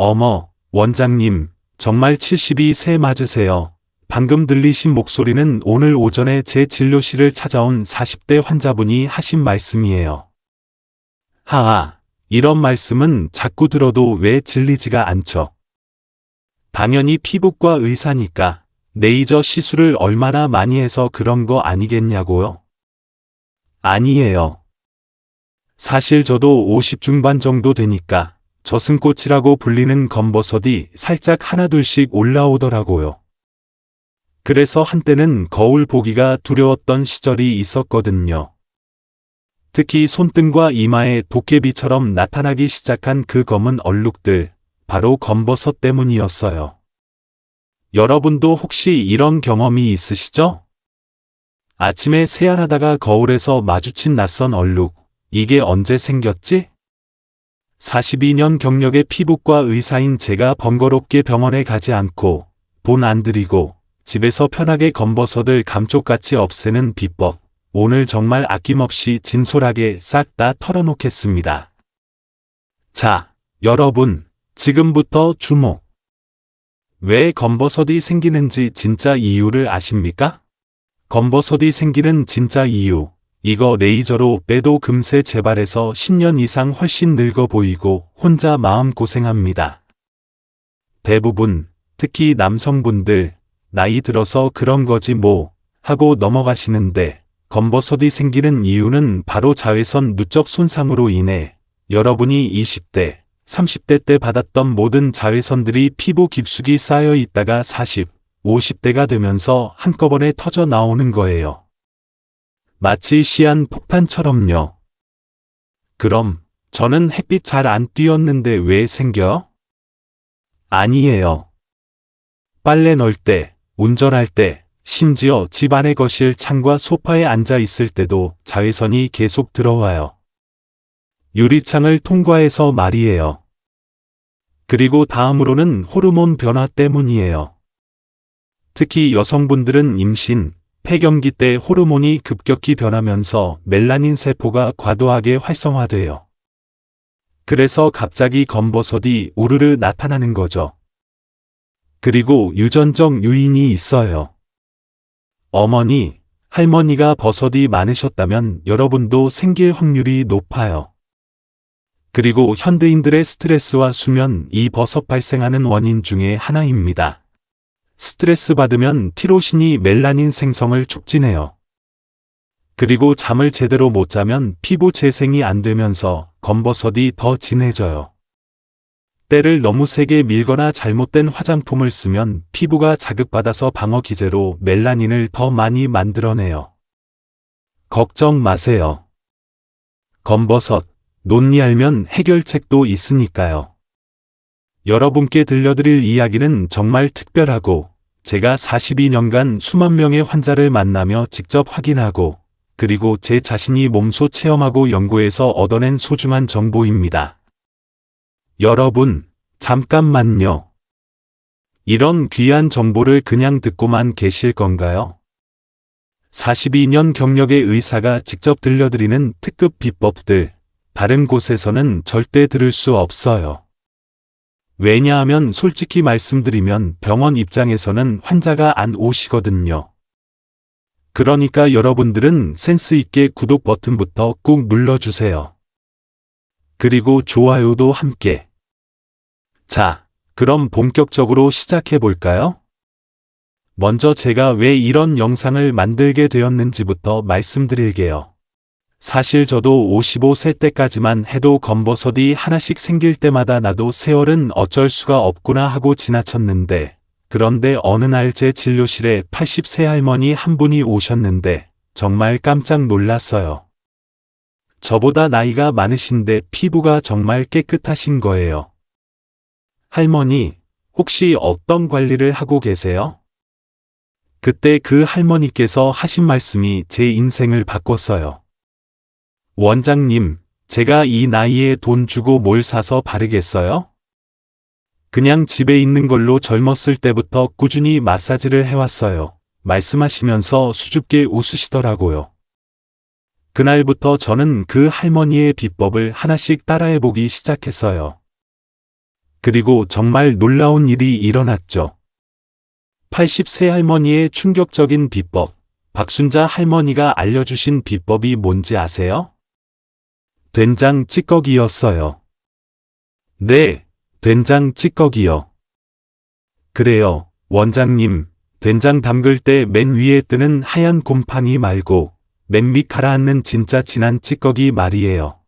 어머, 원장님, 정말 72세 맞으세요? 방금 들리신 목소리는 오늘 오전에 제 진료실을 찾아온 40대 환자분이 하신 말씀이에요. 하하, 이런 말씀은 자꾸 들어도 왜 질리지가 않죠? 당연히 피부과 의사니까 레이저 시술을 얼마나 많이 해서 그런 거 아니겠냐고요? 아니에요. 사실 저도 50 중반 정도 되니까 저승꽃이라고 불리는 검버섯이 살짝 하나둘씩 올라오더라고요. 그래서 한때는 거울 보기가 두려웠던 시절이 있었거든요. 특히 손등과 이마에 도깨비처럼 나타나기 시작한 그 검은 얼룩들, 바로 검버섯 때문이었어요. 여러분도 혹시 이런 경험이 있으시죠? 아침에 세안하다가 거울에서 마주친 낯선 얼룩, 이게 언제 생겼지? 42년 경력의 피부과 의사인 제가 번거롭게 병원에 가지 않고 돈 안 들이고 집에서 편하게 검버섯을 감쪽같이 없애는 비법, 오늘 정말 아낌없이 진솔하게 싹 다 털어놓겠습니다. 자, 여러분, 지금부터 주목! 왜 검버섯이 생기는지 진짜 이유를 아십니까? 검버섯이 생기는 진짜 이유, 이거 레이저로 빼도 금세 재발해서 10년 이상 훨씬 늙어 보이고 혼자 마음고생합니다. 대부분, 특히 남성분들, 나이 들어서 그런 거지 뭐, 하고 넘어가시는데, 검버섯이 생기는 이유는 바로 자외선 누적 손상으로 인해 여러분이 20대, 30대 때 받았던 모든 자외선들이 피부 깊숙이 쌓여 있다가 40, 50대가 되면서 한꺼번에 터져 나오는 거예요. 마치 시한 폭탄처럼요. 그럼 저는 햇빛 잘 안 띄었는데 왜 생겨? 아니에요. 빨래 넣을 때, 운전할 때, 심지어 집 안의 거실 창과 소파에 앉아 있을 때도 자외선이 계속 들어와요. 유리창을 통과해서 말이에요. 그리고 다음으로는 호르몬 변화 때문이에요. 특히 여성분들은 임신, 폐경기 때 호르몬이 급격히 변하면서 멜라닌 세포가 과도하게 활성화돼요. 그래서 갑자기 검버섯이 우르르 나타나는 거죠. 그리고 유전적 요인이 있어요. 어머니, 할머니가 버섯이 많으셨다면 여러분도 생길 확률이 높아요. 그리고 현대인들의 스트레스와 수면, 이 버섯 발생하는 원인 중에 하나입니다. 스트레스 받으면 티로신이 멜라닌 생성을 촉진해요. 그리고 잠을 제대로 못 자면 피부 재생이 안 되면서 검버섯이 더 진해져요. 때를 너무 세게 밀거나 잘못된 화장품을 쓰면 피부가 자극받아서 방어 기제로 멜라닌을 더 많이 만들어내요. 걱정 마세요. 검버섯, 논리 알면 해결책도 있으니까요. 여러분께 들려드릴 이야기는 정말 특별하고 제가 42년간 수만 명의 환자를 만나며 직접 확인하고 그리고 제 자신이 몸소 체험하고 연구해서 얻어낸 소중한 정보입니다. 여러분, 잠깐만요. 이런 귀한 정보를 그냥 듣고만 계실 건가요? 42년 경력의 의사가 직접 들려드리는 특급 비법들, 다른 곳에서는 절대 들을 수 없어요. 왜냐하면 솔직히 말씀드리면 병원 입장에서는 환자가 안 오시거든요. 그러니까 여러분들은 센스 있게 구독 버튼부터 꾹 눌러주세요. 그리고 좋아요도 함께. 자, 그럼 본격적으로 시작해 볼까요? 먼저 제가 왜 이런 영상을 만들게 되었는지부터 말씀드릴게요. 사실 저도 55세 때까지만 해도 검버섯이 하나씩 생길 때마다 나도 세월은 어쩔 수가 없구나 하고 지나쳤는데, 그런데 어느 날 제 진료실에 80세 할머니 한 분이 오셨는데 정말 깜짝 놀랐어요. 저보다 나이가 많으신데 피부가 정말 깨끗하신 거예요. 할머니, 혹시 어떤 관리를 하고 계세요? 그때 그 할머니께서 하신 말씀이 제 인생을 바꿨어요. 원장님, 제가 이 나이에 돈 주고 뭘 사서 바르겠어요? 그냥 집에 있는 걸로 젊었을 때부터 꾸준히 마사지를 해왔어요. 말씀하시면서 수줍게 웃으시더라고요. 그날부터 저는 그 할머니의 비법을 하나씩 따라해보기 시작했어요. 그리고 정말 놀라운 일이 일어났죠. 80세 할머니의 충격적인 비법. 박순자 할머니가 알려주신 비법이 뭔지 아세요? 된장 찌꺼기였어요. 네, 된장 찌꺼기요. 그래요, 원장님. 된장 담글 때 맨 위에 뜨는 하얀 곰팡이 말고 맨 밑 가라앉는 진짜 진한 찌꺼기 말이에요.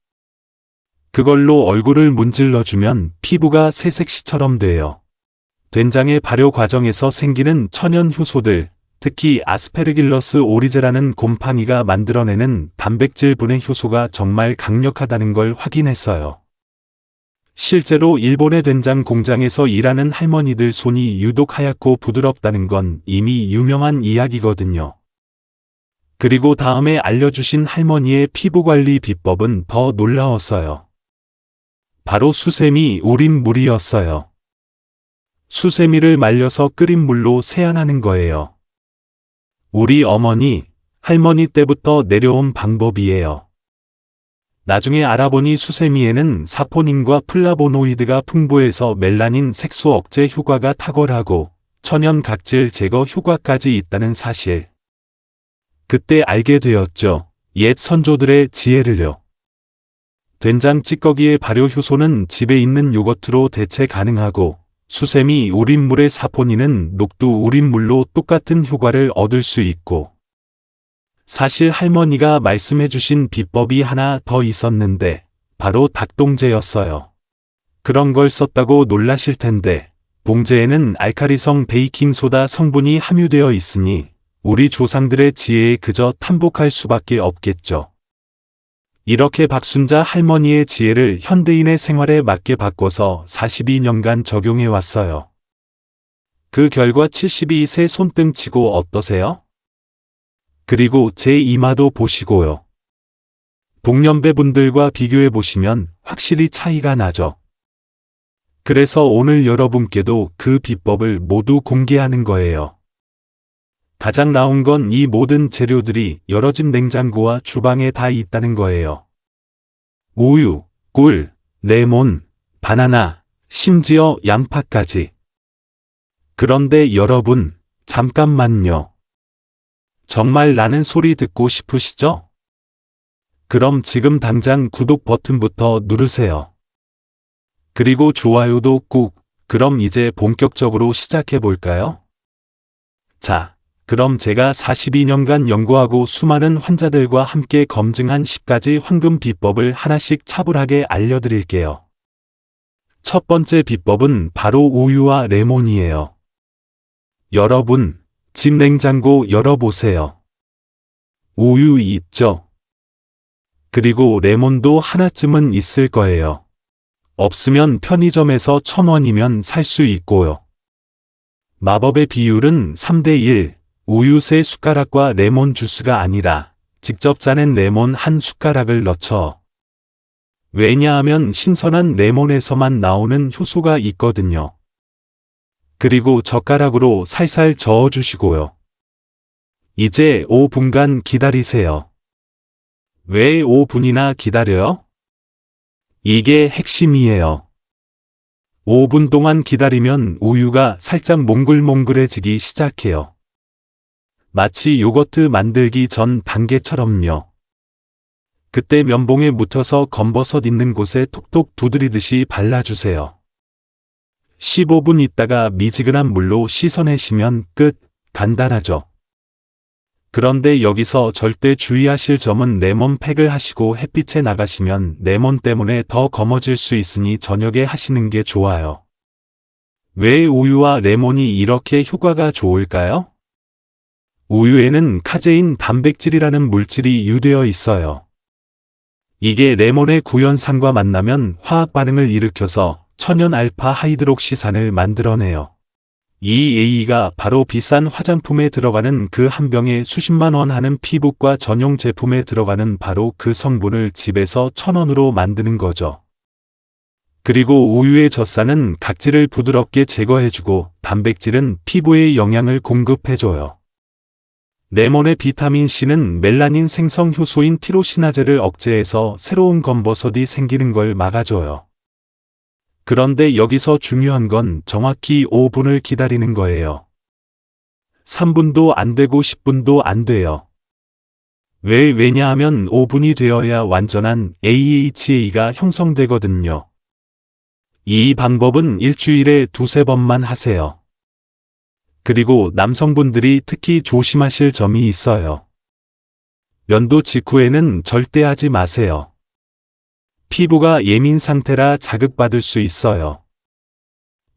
그걸로 얼굴을 문질러주면 피부가 새색시처럼 돼요. 된장의 발효 과정에서 생기는 천연 효소들, 특히 아스페르길러스 오리제라는 곰팡이가 만들어내는 단백질 분해 효소가 정말 강력하다는 걸 확인했어요. 실제로 일본의 된장 공장에서 일하는 할머니들 손이 유독 하얗고 부드럽다는 건 이미 유명한 이야기거든요. 그리고 다음에 알려주신 할머니의 피부관리 비법은 더 놀라웠어요. 바로 수세미 우린 물이었어요. 수세미를 말려서 끓인 물로 세안하는 거예요. 우리 어머니, 할머니 때부터 내려온 방법이에요. 나중에 알아보니 수세미에는 사포닌과 플라보노이드가 풍부해서 멜라닌 색소 억제 효과가 탁월하고 천연 각질 제거 효과까지 있다는 사실. 그때 알게 되었죠. 옛 선조들의 지혜를요. 된장 찌꺼기의 발효 효소는 집에 있는 요거트로 대체 가능하고 수세미 우린물의 사포닌은 녹두 우린물로 똑같은 효과를 얻을 수 있고 사실 할머니가 말씀해주신 비법이 하나 더 있었는데 바로 닭동제였어요. 그런 걸 썼다고 놀라실 텐데 동제에는 알카리성 베이킹소다 성분이 함유되어 있으니 우리 조상들의 지혜에 그저 탐복할 수밖에 없겠죠. 이렇게 박순자 할머니의 지혜를 현대인의 생활에 맞게 바꿔서 42년간 적용해 왔어요. 그 결과 72세 손등치고 어떠세요? 그리고 제 이마도 보시고요. 동년배분들과 비교해 보시면 확실히 차이가 나죠. 그래서 오늘 여러분께도 그 비법을 모두 공개하는 거예요. 가장 나온 건 이 모든 재료들이 여러 집 냉장고와 주방에 다 있다는 거예요. 우유, 꿀, 레몬, 바나나, 심지어 양파까지. 그런데 여러분, 잠깐만요. 정말 라는 소리 듣고 싶으시죠? 그럼 지금 당장 구독 버튼부터 누르세요. 그리고 좋아요도 꾹. 그럼 이제 본격적으로 시작해 볼까요? 자, 그럼 제가 42년간 연구하고 수많은 환자들과 함께 검증한 10가지 황금 비법을 하나씩 차분하게 알려드릴게요. 첫 번째 비법은 바로 우유와 레몬이에요. 여러분, 집 냉장고 열어보세요. 우유 있죠? 그리고 레몬도 하나쯤은 있을 거예요. 없으면 편의점에서 1,000원이면 살 수 있고요. 마법의 비율은 3대1, 우유 3숟가락과 레몬 주스가 아니라 직접 짜낸 레몬 1숟가락을 넣죠. 왜냐하면 신선한 레몬에서만 나오는 효소가 있거든요. 그리고 젓가락으로 살살 저어주시고요. 이제 5분간 기다리세요. 왜 5분이나 기다려요? 이게 핵심이에요. 5분 동안 기다리면 우유가 살짝 몽글몽글해지기 시작해요. 마치 요거트 만들기 전 단계처럼요. 그때 면봉에 묻혀서 검버섯 있는 곳에 톡톡 두드리듯이 발라주세요. 15분 있다가 미지근한 물로 씻어내시면 끝. 간단하죠. 그런데 여기서 절대 주의하실 점은 레몬 팩을 하시고 햇빛에 나가시면 레몬 때문에 더 검어질 수 있으니 저녁에 하시는 게 좋아요. 왜 우유와 레몬이 이렇게 효과가 좋을까요? 우유에는 카제인 단백질이라는 물질이 유되어 있어요. 이게 레몬의 구연산과 만나면 화학 반응을 일으켜서 천연 알파 하이드록시산을 만들어내요. 이 A가 바로 비싼 화장품에 들어가는 그 한 병에 수십만 원 하는 피부과 전용 제품에 들어가는 바로 그 성분을 집에서 1,000원으로 만드는 거죠. 그리고 우유의 젖산은 각질을 부드럽게 제거해주고 단백질은 피부에 영양을 공급해줘요. 레몬의 비타민C는 멜라닌 생성 효소인 티로시나제를 억제해서 새로운 검버섯이 생기는 걸 막아줘요. 그런데 여기서 중요한 건 정확히 5분을 기다리는 거예요. 3분도 안 되고 10분도 안 돼요. 왜냐하면 5분이 되어야 완전한 AHA가 형성되거든요. 이 방법은 일주일에 2~3번만 하세요. 그리고 남성분들이 특히 조심하실 점이 있어요. 면도 직후에는 절대 하지 마세요. 피부가 예민 상태라 자극받을 수 있어요.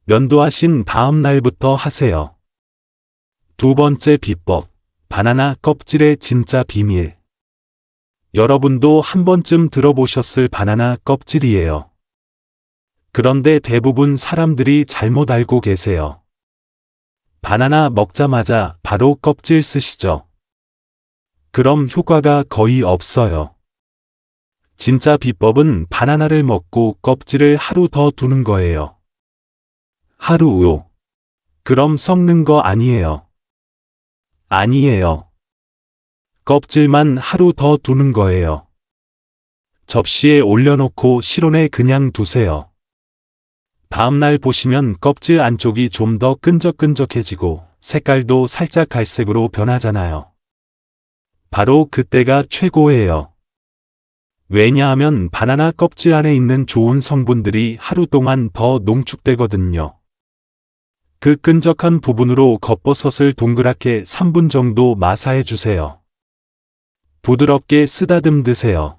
면도하신 다음 날부터 하세요. 두 번째 비법, 바나나 껍질의 진짜 비밀. 여러분도 한 번쯤 들어보셨을 바나나 껍질이에요. 그런데 대부분 사람들이 잘못 알고 계세요. 바나나 먹자마자 바로 껍질 쓰시죠. 그럼 효과가 거의 없어요. 진짜 비법은 바나나를 먹고 껍질을 하루 더 두는 거예요. 하루요. 그럼 썩는 거 아니에요. 아니에요. 껍질만 하루 더 두는 거예요. 접시에 올려놓고 실온에 그냥 두세요. 다음날 보시면 껍질 안쪽이 좀 더 끈적끈적해지고 색깔도 살짝 갈색으로 변하잖아요. 바로 그때가 최고예요. 왜냐하면 바나나 껍질 안에 있는 좋은 성분들이 하루 동안 더 농축되거든요. 그 끈적한 부분으로 겉버섯을 동그랗게 3분 정도 마사해 주세요. 부드럽게 쓰다듬 드세요.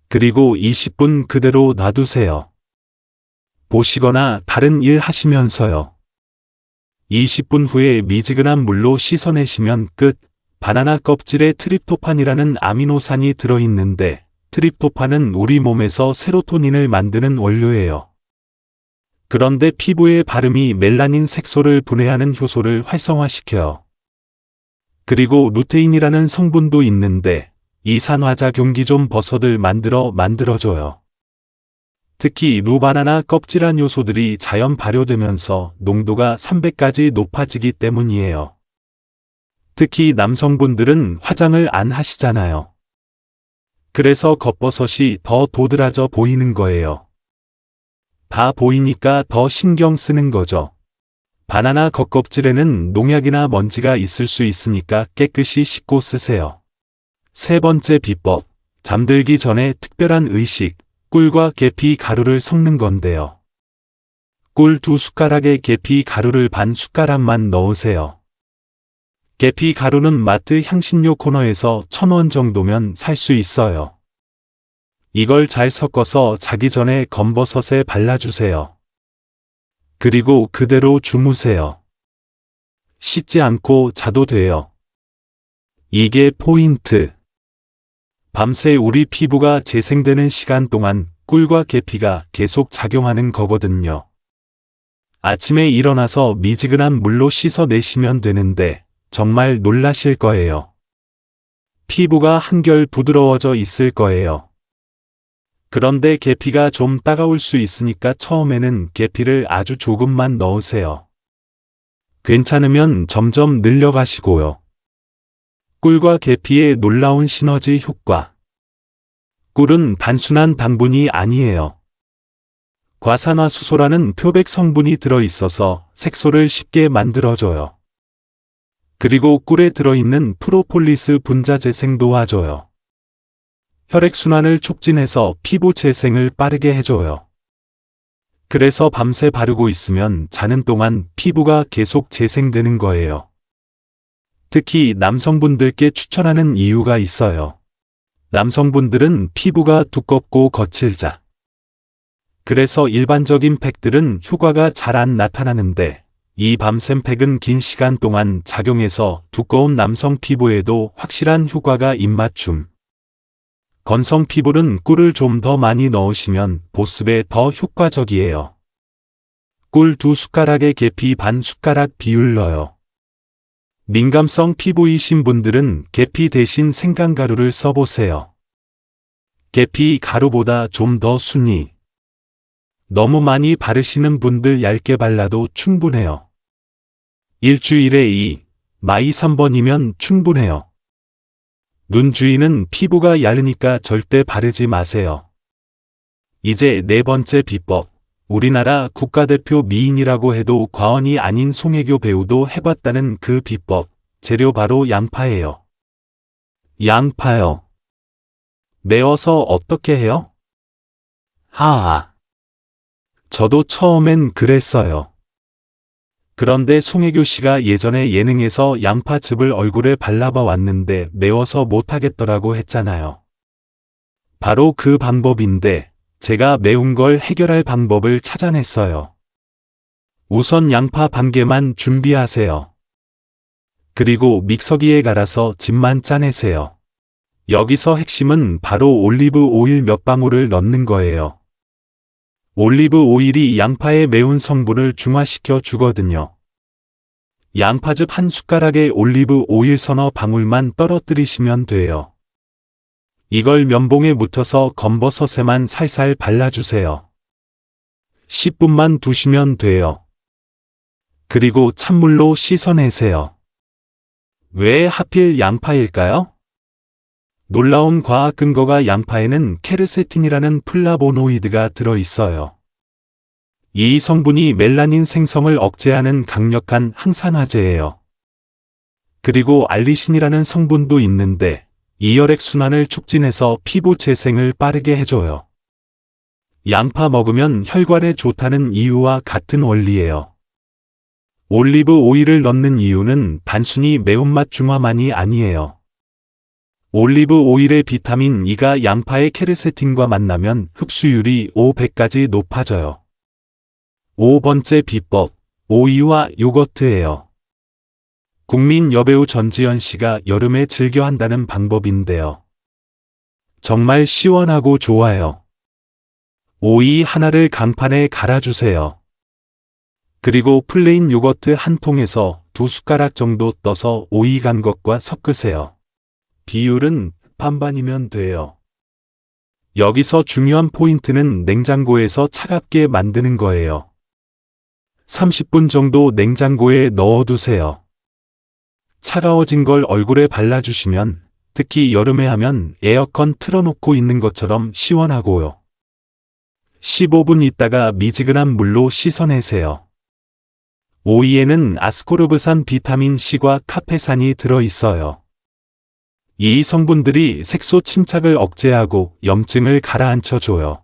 그리고 20분 그대로 놔두세요. 보시거나 다른 일 하시면서요. 20분 후에 미지근한 물로 씻어내시면 끝. 바나나 껍질에 트립토판이라는 아미노산이 들어있는데 트립토판은 우리 몸에서 세로토닌을 만드는 원료예요. 그런데 피부에 바름이 멜라닌 색소를 분해하는 효소를 활성화시켜요. 그리고 루테인이라는 성분도 있는데 이산화작용 기존 버섯을 만들어줘요. 특히 루바나나 껍질 안 요소들이 자연 발효되면서 농도가 300까지 높아지기 때문이에요. 특히 남성분들은 화장을 안 하시잖아요. 그래서 겉버섯이 더 도드라져 보이는 거예요. 다 보이니까 더 신경 쓰는 거죠. 바나나 겉껍질에는 농약이나 먼지가 있을 수 있으니까 깨끗이 씻고 쓰세요. 세 번째 비법, 잠들기 전에 특별한 의식, 꿀과 계피 가루를 섞는 건데요. 꿀 2숟가락에 계피 가루를 반 숟가락만 넣으세요. 계피 가루는 마트 향신료 코너에서 1,000원 정도면 살 수 있어요. 이걸 잘 섞어서 자기 전에 검버섯에 발라주세요. 그리고 그대로 주무세요. 씻지 않고 자도 돼요. 이게 포인트. 밤새 우리 피부가 재생되는 시간 동안 꿀과 계피가 계속 작용하는 거거든요. 아침에 일어나서 미지근한 물로 씻어내시면 되는데 정말 놀라실 거예요. 피부가 한결 부드러워져 있을 거예요. 그런데 계피가 좀 따가울 수 있으니까 처음에는 계피를 아주 조금만 넣으세요. 괜찮으면 점점 늘려가시고요. 꿀과 계피의 놀라운 시너지 효과. 꿀은 단순한 당분이 아니에요. 과산화수소라는 표백 성분이 들어있어서 색소를 쉽게 만들어줘요. 그리고 꿀에 들어있는 프로폴리스 분자 재생 도와줘요. 혈액순환을 촉진해서 피부 재생을 빠르게 해줘요. 그래서 밤새 바르고 있으면 자는 동안 피부가 계속 재생되는 거예요. 특히 남성분들께 추천하는 이유가 있어요. 남성분들은 피부가 두껍고 거칠자. 그래서 일반적인 팩들은 효과가 잘 안 나타나는데 이 밤샘 팩은 긴 시간 동안 작용해서 두꺼운 남성 피부에도 확실한 효과가 입맞춤. 건성 피부는 꿀을 좀 더 많이 넣으시면 보습에 더 효과적이에요. 꿀 2숟가락에 계피 반 숟가락 비율 넣어요. 민감성 피부이신 분들은 계피 대신 생강가루를 써보세요. 계피 가루보다 좀 더 순이. 너무 많이 바르시는 분들 얇게 발라도 충분해요. 일주일에 2, 마이 3번이면 충분해요. 눈 주위는 피부가 얇으니까 절대 바르지 마세요. 이제 네 번째 비법, 우리나라 국가대표 미인이라고 해도 과언이 아닌 송혜교 배우도 해봤다는 그 비법, 재료 바로 양파예요. 양파요. 매워서 어떻게 해요? 하하. 저도 처음엔 그랬어요. 그런데 송혜교 씨가 예전에 예능에서 양파즙을 얼굴에 발라봐 왔는데 매워서 못하겠더라고 했잖아요. 바로 그 방법인데 제가 매운 걸 해결할 방법을 찾아냈어요. 우선 양파 반 개만 준비하세요. 그리고 믹서기에 갈아서 즙만 짜내세요. 여기서 핵심은 바로 올리브 오일 몇 방울을 넣는 거예요. 올리브 오일이 양파의 매운 성분을 중화시켜 주거든요. 양파즙 한 숟가락에 올리브 오일 서너 방울만 떨어뜨리시면 돼요. 이걸 면봉에 묻혀서 검버섯에만 살살 발라주세요. 10분만 두시면 돼요. 그리고 찬물로 씻어내세요. 왜 하필 양파일까요? 놀라운 과학 근거가 양파에는 케르세틴이라는 플라보노이드가 들어있어요. 이 성분이 멜라닌 생성을 억제하는 강력한 항산화제예요. 그리고 알리신이라는 성분도 있는데 이 혈액순환을 촉진해서 피부 재생을 빠르게 해줘요. 양파 먹으면 혈관에 좋다는 이유와 같은 원리예요. 올리브 오일을 넣는 이유는 단순히 매운맛 중화만이 아니에요. 올리브 오일의 비타민 E가 양파의 케르세틴과 만나면 흡수율이 500까지 높아져요. 5번째 비법, 오이와 요거트예요. 국민 여배우 전지현 씨가 여름에 즐겨 한다는 방법인데요. 정말 시원하고 좋아요. 오이 하나를 강판에 갈아주세요. 그리고 플레인 요거트 한 통에서 2숟가락 정도 떠서 오이 간 것과 섞으세요. 비율은 반반이면 돼요. 여기서 중요한 포인트는 냉장고에서 차갑게 만드는 거예요. 30분 정도 냉장고에 넣어두세요. 차가워진 걸 얼굴에 발라주시면 특히 여름에 하면 에어컨 틀어놓고 있는 것처럼 시원하고요. 15분 있다가 미지근한 물로 씻어내세요. 오이에는 아스코르브산 비타민C과 카페산이 들어있어요. 이 성분들이 색소 침착을 억제하고 염증을 가라앉혀줘요.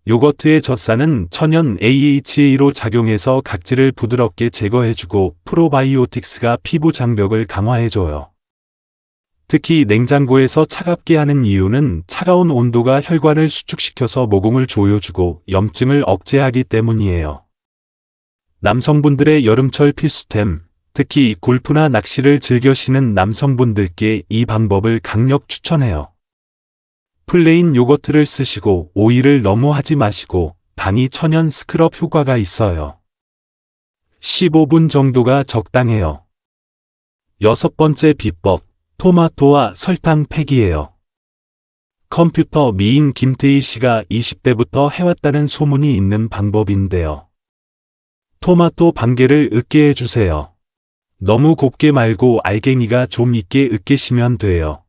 요거트의 젖산은 천연 AHA로 작용해서 각질을 부드럽게 제거해주고 프로바이오틱스가 피부 장벽을 강화해줘요. 특히 냉장고에서 차갑게 하는 이유는 차가운 온도가 혈관을 수축시켜서 모공을 조여주고 염증을 억제하기 때문이에요. 남성분들의 여름철 필수템, 특히 골프나 낚시를 즐겨시는 남성분들께 이 방법을 강력 추천해요. 플레인 요거트를 쓰시고 오일을 너무 하지 마시고 당이 천연 스크럽 효과가 있어요. 15분 정도가 적당해요. 6번째 비법, 토마토와 설탕 팩이에요. 컴퓨터 미인 김태희 씨가 20대부터 해왔다는 소문이 있는 방법인데요. 토마토 반 개를 으깨 해주세요. 너무 곱게 말고 알갱이가 좀 있게 으깨시면 돼요.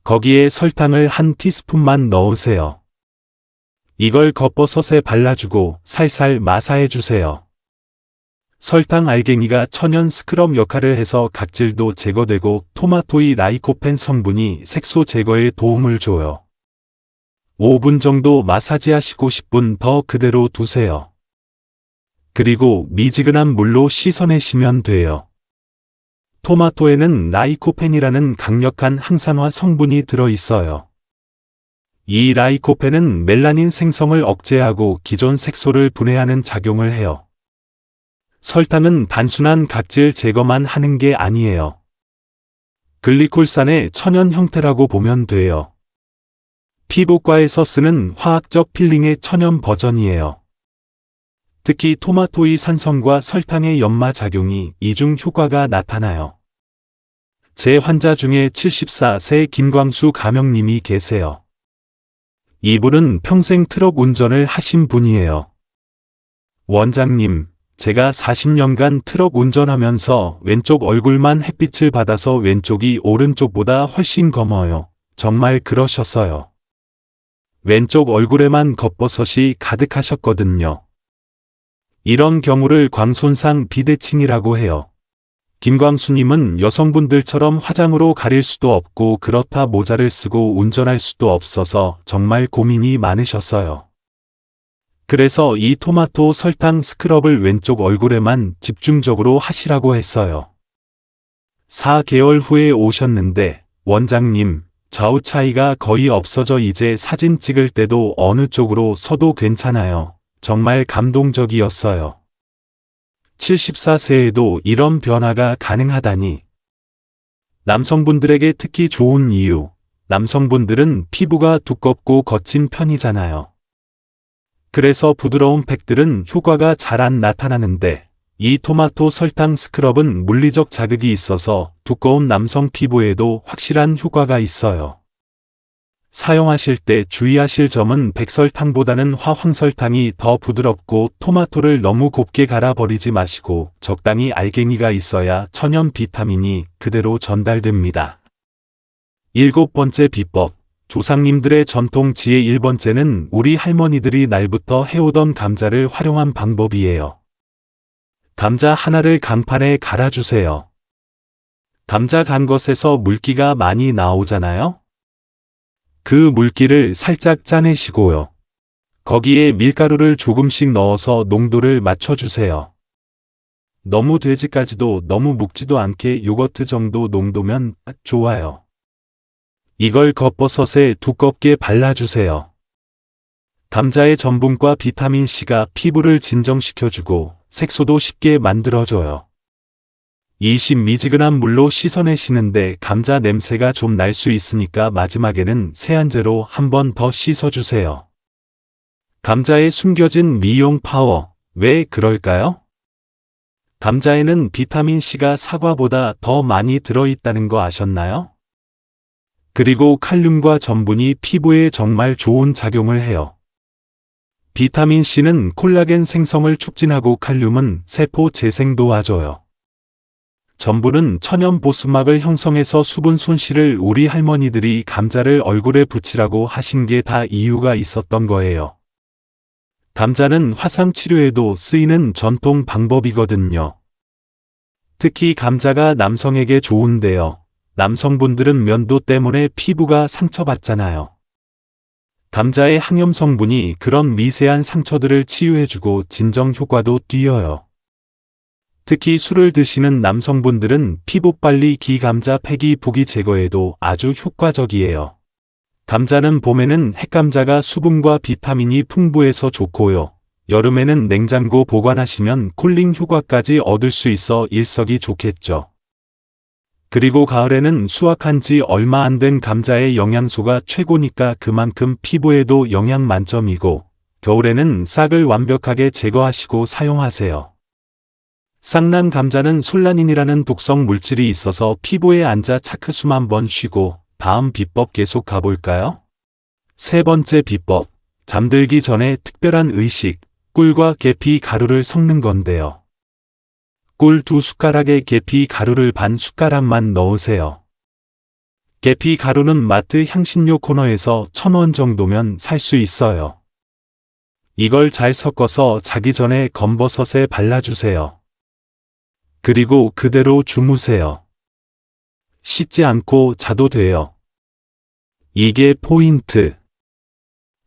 거기에 설탕을 한 티스푼만 넣으세요. 이걸 겉버섯에 발라주고 살살 마사해주세요. 설탕 알갱이가 천연 스크럽 역할을 해서 각질도 제거되고 토마토의 라이코펜 성분이 색소 제거에 도움을 줘요. 5분 정도 마사지하시고 10분 더 그대로 두세요. 그리고 미지근한 물로 씻어내시면 돼요. 토마토에는 라이코펜이라는 강력한 항산화 성분이 들어있어요. 이 라이코펜은 멜라닌 생성을 억제하고 기존 색소를 분해하는 작용을 해요. 설탕은 단순한 각질 제거만 하는 게 아니에요. 글리콜산의 천연 형태라고 보면 돼요. 피부과에서 쓰는 화학적 필링의 천연 버전이에요. 특히 토마토의 산성과 설탕의 연마작용이 이중 효과가 나타나요. 제 환자 중에 74세 김광수 가명님이 계세요. 이분은 평생 트럭 운전을 하신 분이에요. 원장님, 제가 40년간 트럭 운전하면서 왼쪽 얼굴만 햇빛을 받아서 왼쪽이 오른쪽보다 훨씬 검어요. 정말 그러셨어요. 왼쪽 얼굴에만 겉버섯이 가득하셨거든요. 이런 경우를 광손상 비대칭이라고 해요. 김광수님은 여성분들처럼 화장으로 가릴 수도 없고 그렇다 모자를 쓰고 운전할 수도 없어서 정말 고민이 많으셨어요. 그래서 이 토마토 설탕 스크럽을 왼쪽 얼굴에만 집중적으로 하시라고 했어요. 4개월 후에 오셨는데 원장님, 좌우 차이가 거의 없어져 이제 사진 찍을 때도 어느 쪽으로 서도 괜찮아요. 정말 감동적이었어요. 74세에도 이런 변화가 가능하다니. 남성분들에게 특히 좋은 이유. 남성분들은 피부가 두껍고 거친 편이잖아요. 그래서 부드러운 팩들은 효과가 잘 안 나타나는데 이 토마토 설탕 스크럽은 물리적 자극이 있어서 두꺼운 남성 피부에도 확실한 효과가 있어요. 사용하실 때 주의하실 점은 백설탕보다는 화황설탕이 더 부드럽고 토마토를 너무 곱게 갈아버리지 마시고 적당히 알갱이가 있어야 천연 비타민이 그대로 전달됩니다. 7번째 비법. 조상님들의 전통 지혜 1번째는 우리 할머니들이 날부터 해오던 감자를 활용한 방법이에요. 감자 하나를 강판에 갈아주세요. 감자 간 것에서 물기가 많이 나오잖아요? 그 물기를 살짝 짜내시고요. 거기에 밀가루를 조금씩 넣어서 농도를 맞춰주세요. 너무 되지까지도 너무 묵지도 않게 요거트 정도 농도면 딱 좋아요. 이걸 겉버섯에 두껍게 발라주세요. 감자의 전분과 비타민C가 피부를 진정시켜주고 색소도 쉽게 만들어줘요. 20미지근한 물로 씻어내시는데 감자 냄새가 좀 날 수 있으니까 마지막에는 세안제로 한 번 더 씻어주세요. 감자에 숨겨진 미용 파워, 왜 그럴까요? 감자에는 비타민C가 사과보다 더 많이 들어있다는 거 아셨나요? 그리고 칼륨과 전분이 피부에 정말 좋은 작용을 해요. 비타민C는 콜라겐 생성을 촉진하고 칼륨은 세포 재생 도와줘요. 전분은 천연 보습막을 형성해서 수분 손실을 우리 할머니들이 감자를 얼굴에 붙이라고 하신 게 다 이유가 있었던 거예요. 감자는 화상 치료에도 쓰이는 전통 방법이거든요. 특히 감자가 남성에게 좋은데요. 남성분들은 면도 때문에 피부가 상처받잖아요. 감자의 항염 성분이 그런 미세한 상처들을 치유해주고 진정 효과도 뛰어요. 특히 술을 드시는 남성분들은 피부 빨리 기감자 폐기 부기 제거에도 아주 효과적이에요. 감자는 봄에는 핵감자가 수분과 비타민이 풍부해서 좋고요. 여름에는 냉장고 보관하시면 쿨링 효과까지 얻을 수 있어 일석이 좋겠죠. 그리고 가을에는 수확한 지 얼마 안 된 감자의 영양소가 최고니까 그만큼 피부에도 영양 만점이고, 겨울에는 싹을 완벽하게 제거하시고 사용하세요. 싹난 감자는 솔라닌이라는 독성 물질이 있어서 피부에 앉아 차크 숨 한번 쉬고 다음 비법 계속 가볼까요? 3번째 비법, 잠들기 전에 특별한 의식, 꿀과 계피 가루를 섞는 건데요. 꿀 2숟가락에 계피 가루를 반 숟가락만 넣으세요. 계피 가루는 마트 향신료 코너에서 1,000원 정도면 살 수 있어요. 이걸 잘 섞어서 자기 전에 검버섯에 발라주세요. 그리고 그대로 주무세요. 씻지 않고 자도 돼요. 이게 포인트.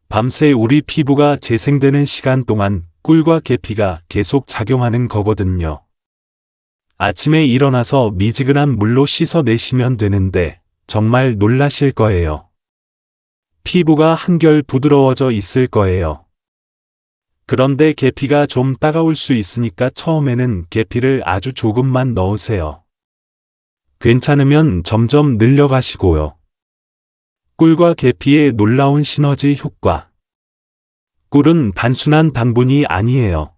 밤새 우리 피부가 재생되는 시간 동안 꿀과 계피가 계속 작용하는 거거든요. 아침에 일어나서 미지근한 물로 씻어내시면 되는데 정말 놀라실 거예요. 피부가 한결 부드러워져 있을 거예요. 그런데 계피가 좀 따가울 수 있으니까 처음에는 계피를 아주 조금만 넣으세요. 괜찮으면 점점 늘려가시고요. 꿀과 계피의 놀라운 시너지 효과. 꿀은 단순한 당분이 아니에요.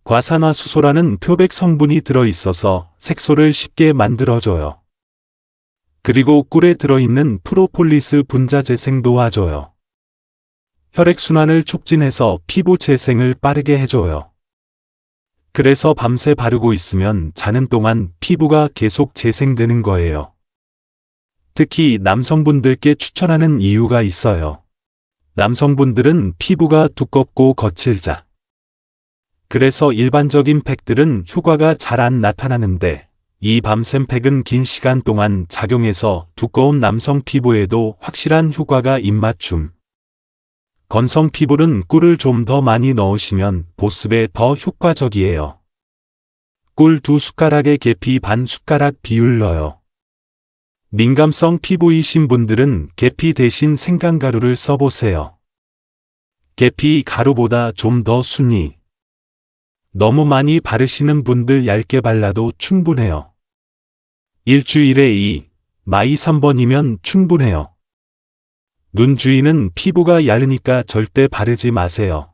과산화수소라는 표백 성분이 들어있어서 색소를 쉽게 만들어줘요. 그리고 꿀에 들어있는 프로폴리스 분자 재생 도와줘요. 혈액순환을 촉진해서 피부 재생을 빠르게 해줘요. 그래서 밤새 바르고 있으면 자는 동안 피부가 계속 재생되는 거예요. 특히 남성분들께 추천하는 이유가 있어요. 남성분들은 피부가 두껍고 거칠자. 그래서 일반적인 팩들은 효과가 잘 안 나타나는데 이 밤샘 팩은 긴 시간 동안 작용해서 두꺼운 남성 피부에도 확실한 효과가 입맞춤. 건성 피부는 꿀을 좀 더 많이 넣으시면 보습에 더 효과적이에요. 꿀 2숟가락에 계피 반 숟가락 비율 넣어요. 민감성 피부이신 분들은 계피 대신 생강가루를 써보세요. 계피 가루보다 좀 더 순이. 너무 많이 바르시는 분들 얇게 발라도 충분해요. 일주일에 2, 마이 3번이면 충분해요. 눈 주위는 피부가 얇으니까 절대 바르지 마세요.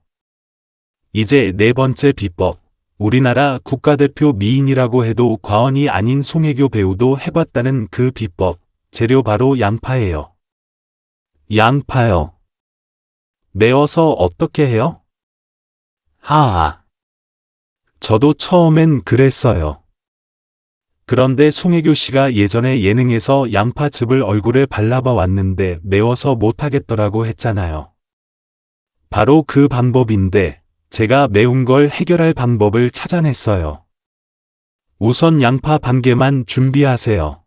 이제 네 번째 비법. 우리나라 국가대표 미인이라고 해도 과언이 아닌 송혜교 배우도 해봤다는 그 비법. 재료 바로 양파예요. 양파요. 매워서 어떻게 해요? 하하. 저도 처음엔 그랬어요. 그런데 송혜교 씨가 예전에 예능에서 양파즙을 얼굴에 발라봐 왔는데 매워서 못하겠더라고 했잖아요. 바로 그 방법인데 제가 매운 걸 해결할 방법을 찾아냈어요. 우선 양파 반 개만 준비하세요.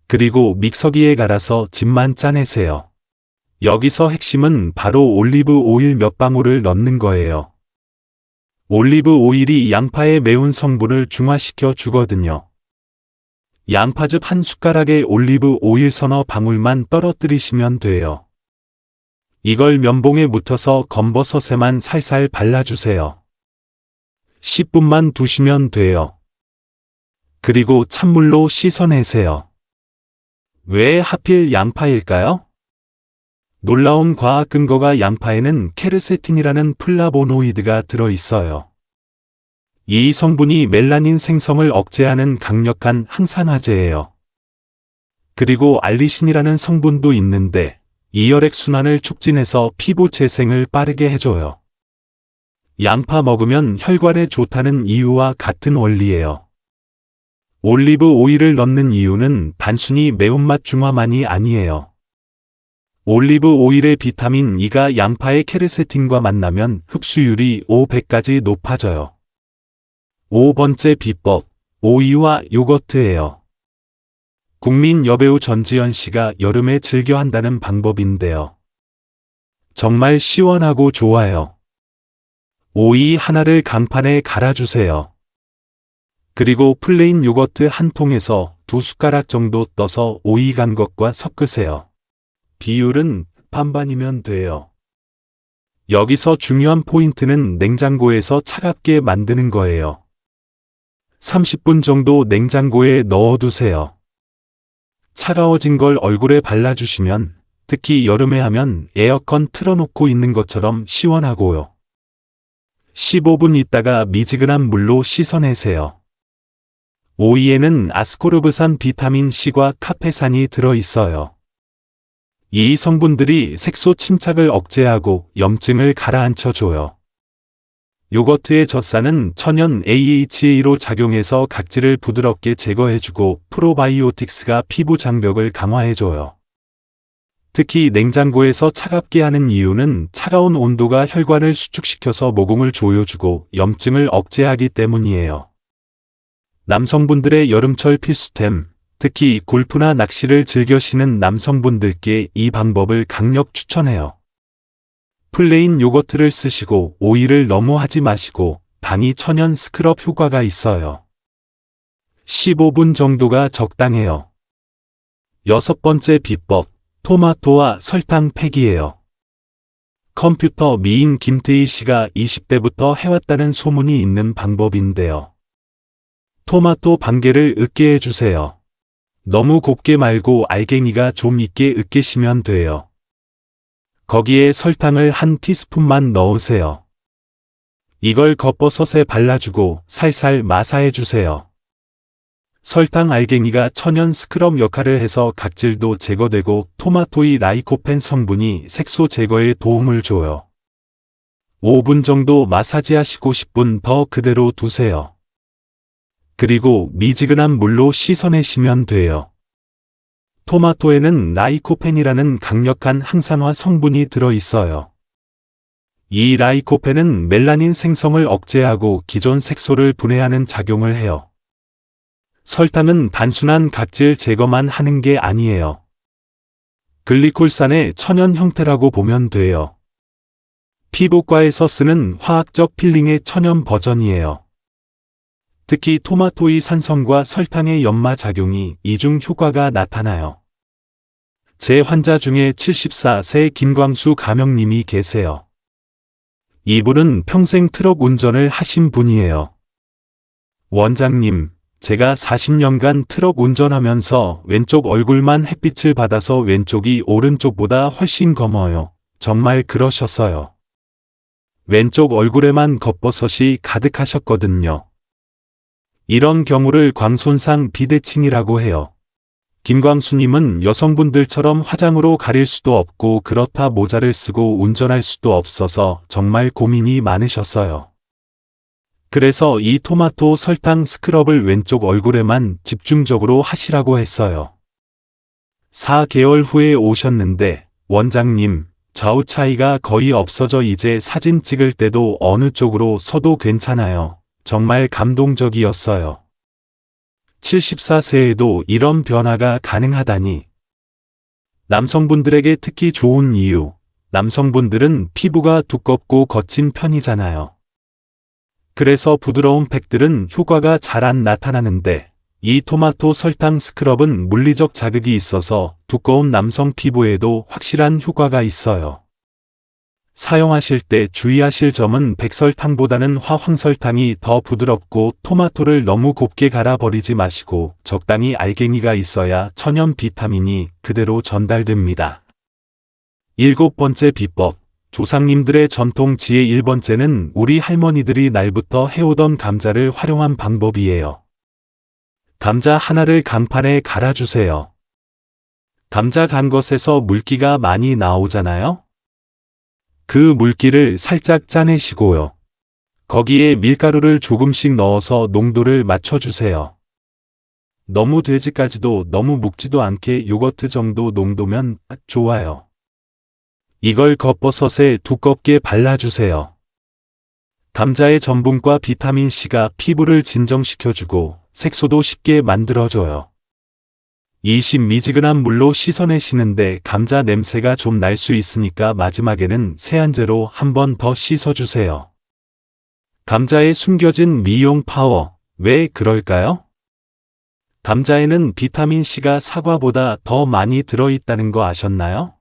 그리고 믹서기에 갈아서 즙만 짜내세요. 여기서 핵심은 바로 올리브 오일 몇 방울을 넣는 거예요. 올리브 오일이 양파의 매운 성분을 중화시켜 주거든요. 양파즙 한 숟가락에 올리브 오일 서너 방울만 떨어뜨리시면 돼요. 이걸 면봉에 묻혀서 검버섯에만 살살 발라주세요. 10분만 두시면 돼요. 그리고 찬물로 씻어내세요. 왜 하필 양파일까요? 놀라운 과학 근거가 양파에는 케르세틴이라는 플라보노이드가 들어있어요. 이 성분이 멜라닌 생성을 억제하는 강력한 항산화제예요. 그리고 알리신이라는 성분도 있는데 이 혈액순환을 촉진해서 피부 재생을 빠르게 해줘요. 양파 먹으면 혈관에 좋다는 이유와 같은 원리예요. 올리브 오일을 넣는 이유는 단순히 매운맛 중화만이 아니에요. 올리브 오일의 비타민 E가 양파의 케르세틴과 만나면 흡수율이 500까지 높아져요. 5번째 비법, 오이와 요거트예요. 국민 여배우 전지현 씨가 여름에 즐겨 한다는 방법인데요. 정말 시원하고 좋아요. 오이 하나를 강판에 갈아주세요. 그리고 플레인 요거트 한 통에서 2숟가락 정도 떠서 오이 간 것과 섞으세요. 비율은 반반이면 돼요. 여기서 중요한 포인트는 냉장고에서 차갑게 만드는 거예요. 30분 정도 냉장고에 넣어두세요. 차가워진 걸 얼굴에 발라주시면 특히 여름에 하면 에어컨 틀어놓고 있는 것처럼 시원하고요. 15분 있다가 미지근한 물로 씻어내세요. 오이에는 아스코르브산 비타민C과 카페산이 들어있어요. 이 성분들이 색소 침착을 억제하고 염증을 가라앉혀줘요. 요거트의 젖산은 천연 AHA로 작용해서 각질을 부드럽게 제거해주고 프로바이오틱스가 피부 장벽을 강화해줘요. 특히 냉장고에서 차갑게 하는 이유는 차가운 온도가 혈관을 수축시켜서 모공을 조여주고 염증을 억제하기 때문이에요. 남성분들의 여름철 필수템, 특히 골프나 낚시를 즐겨시는 남성분들께 이 방법을 강력 추천해요. 플레인 요거트를 쓰시고 오일을 너무 하지 마시고 단위 천연 스크럽 효과가 있어요. 15분 정도가 적당해요. 6번째 비법, 토마토와 설탕 팩이에요. 컴퓨터 미인 김태희 씨가 20대부터 해왔다는 소문이 있는 방법인데요. 토마토 반 개를 으깨 해주세요. 너무 곱게 말고 알갱이가 좀 있게 으깨시면 돼요. 거기에 설탕을 한 티스푼만 넣으세요. 이걸 겉버섯에 발라주고 살살 마사해주세요. 설탕 알갱이가 천연 스크럽 역할을 해서 각질도 제거되고 토마토의 라이코펜 성분이 색소 제거에 도움을 줘요. 5분 정도 마사지하시고 10분 더 그대로 두세요. 그리고 미지근한 물로 씻어내시면 돼요. 토마토에는 라이코펜이라는 강력한 항산화 성분이 들어 있어요. 이 라이코펜은 멜라닌 생성을 억제하고 기존 색소를 분해하는 작용을 해요. 설탕은 단순한 각질 제거만 하는 게 아니에요. 글리콜산의 천연 형태라고 보면 돼요. 피부과에서 쓰는 화학적 필링의 천연 버전이에요. 특히 토마토의 산성과 설탕의 연마작용이 이중 효과가 나타나요. 제 환자 중에 74세 김광수 가명님이 계세요. 이분은 평생 트럭 운전을 하신 분이에요. 원장님, 제가 40년간 트럭 운전하면서 왼쪽 얼굴만 햇빛을 받아서 왼쪽이 오른쪽보다 훨씬 검어요. 정말 그러셨어요. 왼쪽 얼굴에만 겉버섯이 가득하셨거든요. 이런 경우를 광손상 비대칭이라고 해요. 김광수님은 여성분들처럼 화장으로 가릴 수도 없고 그렇다 모자를 쓰고 운전할 수도 없어서 정말 고민이 많으셨어요. 그래서 이 토마토 설탕 스크럽을 왼쪽 얼굴에만 집중적으로 하시라고 했어요. 4개월 후에 오셨는데, 원장님, 좌우 차이가 거의 없어져 이제 사진 찍을 때도 어느 쪽으로 서도 괜찮아요. 정말 감동적이었어요. 74세에도 이런 변화가 가능하다니. 남성분들에게 특히 좋은 이유, 남성분들은 피부가 두껍고 거친 편이잖아요. 그래서 부드러운 팩들은 효과가 잘 안 나타나는데, 이 토마토 설탕 스크럽은 물리적 자극이 있어서 두꺼운 남성 피부에도 확실한 효과가 있어요. 사용하실 때 주의하실 점은 백설탕보다는 화황설탕이 더 부드럽고 토마토를 너무 곱게 갈아버리지 마시고 적당히 알갱이가 있어야 천연 비타민이 그대로 전달됩니다. 7번째 비법, 조상님들의 전통 지혜 1번째는 우리 할머니들이 날부터 해오던 감자를 활용한 방법이에요. 감자 하나를 강판에 갈아주세요. 감자 간 것에서 물기가 많이 나오잖아요? 그 물기를 살짝 짜내시고요. 거기에 밀가루를 조금씩 넣어서 농도를 맞춰주세요. 너무 되지까지도 너무 묵지도 않게 요거트 정도 농도면 딱 좋아요. 이걸 겉버섯에 두껍게 발라주세요. 감자의 전분과 비타민C가 피부를 진정시켜주고 색소도 쉽게 만들어줘요. 20미지근한 물로 씻어내시는데 감자 냄새가 좀 날 수 있으니까 마지막에는 세안제로 한 번 더 씻어주세요. 감자에 숨겨진 미용 파워, 왜 그럴까요? 감자에는 비타민C가 사과보다 더 많이 들어있다는 거 아셨나요?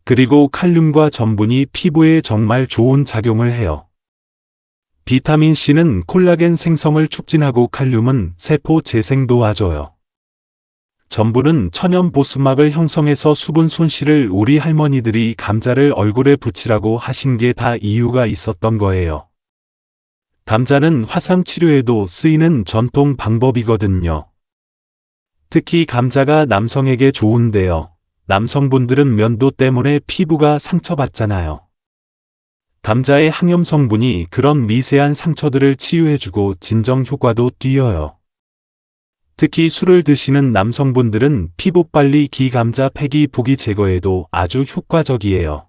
그리고 칼륨과 전분이 피부에 정말 좋은 작용을 해요. 비타민C는 콜라겐 생성을 촉진하고 칼륨은 세포 재생 도와줘요. 전분은 천연 보습막을 형성해서 수분 손실을 우리 할머니들이 감자를 얼굴에 붙이라고 하신 게 다 이유가 있었던 거예요. 감자는 화상 치료에도 쓰이는 전통 방법이거든요. 특히 감자가 남성에게 좋은데요. 남성분들은 면도 때문에 피부가 상처받잖아요. 감자의 항염 성분이 그런 미세한 상처들을 치유해주고 진정 효과도 뛰어요. 특히 술을 드시는 남성분들은 피부 빨리 기감자 폐기 부기 제거에도 아주 효과적이에요.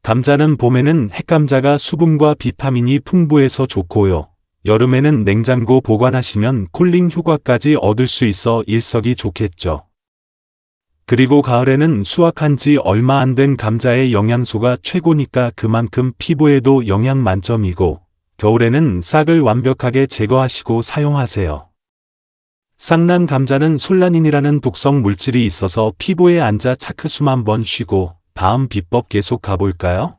감자는 봄에는 핵감자가 수분과 비타민이 풍부해서 좋고요. 여름에는 냉장고 보관하시면 쿨링 효과까지 얻을 수 있어 일석이 좋겠죠. 그리고 가을에는 수확한 지 얼마 안 된 감자의 영양소가 최고니까 그만큼 피부에도 영양 만점이고, 겨울에는 싹을 완벽하게 제거하시고 사용하세요. 쌍난 감자는 솔라닌이라는 독성 물질이 있어서 피부에 앉아 차크숨 한번 쉬고 다음 비법 계속 가볼까요?